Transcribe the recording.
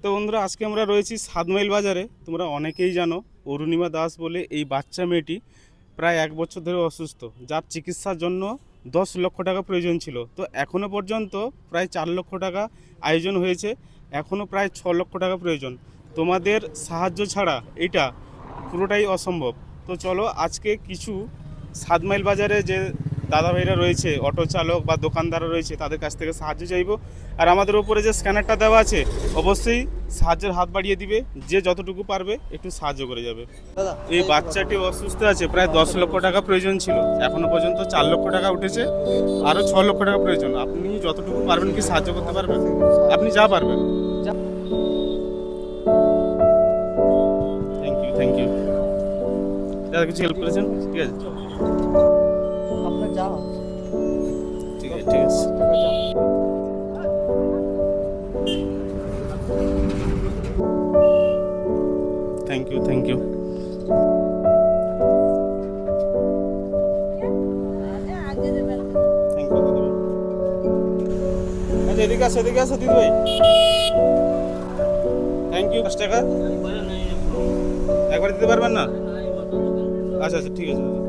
তো বন্ধুরা, আজকে আমরা রয়েছি 7 মাইল বাজারে। তোমরা অনেকেই জানো অরুণিমা দাস বলে এই বাচ্চা মেয়েটি প্রায় 1 বছর ধরে অসুস্থ, যার চিকিৎসার জন্য 10 লক্ষ টাকা প্রয়োজন ছিল। তো এখনও পর্যন্ত প্রায় 4 লক্ষ টাকা আয়োজন হয়েছে, এখনও প্রায় 6 লক্ষ টাকা প্রয়োজন। তোমাদের সাহায্য ছাড়া এটা পুরোটাই অসম্ভব। তো চলো আজকে কিছু 7 মাইল বাজারে যে দাদা ভাইরা রয়েছে, অটো চালক বা দোকানদাররা রয়েছে, তাদের কাছ থেকে সাহায্য চাইবো। আর আমাদের উপরে যে স্ক্যানারটা দেওয়া আছে, অবশ্যই সাহায্যের হাত বাড়িয়ে দিবে, যে যতটুকু পারবে একটু সাহায্য করে যাবে। এই বাচ্চাটি অসুস্থ আছে, প্রায় 10 লক্ষ টাকা প্রয়োজন ছিল, এখনো পর্যন্ত 4 লক্ষ টাকা উঠেছে, আরও 6 লক্ষ টাকা প্রয়োজন। আপনি যতটুকু পারবেন কি সাহায্য করতে পারবেন? আপনি যা পারবেন। Thank you, thank you. দাদা কিছু হেল্প করেছেন? ঠিক আছে, আপনার যা ঠিক আছে, ঠিক আছে। Thank you, thank you. Thank you দিদি ভাই। আচ্ছা এদিকে আসো, এদিকে আসো দিদি ভাই। Thank you. 5 টাকা একবার দিতে পারবেন না? আচ্ছা আচ্ছা, ঠিক আছে দাদা।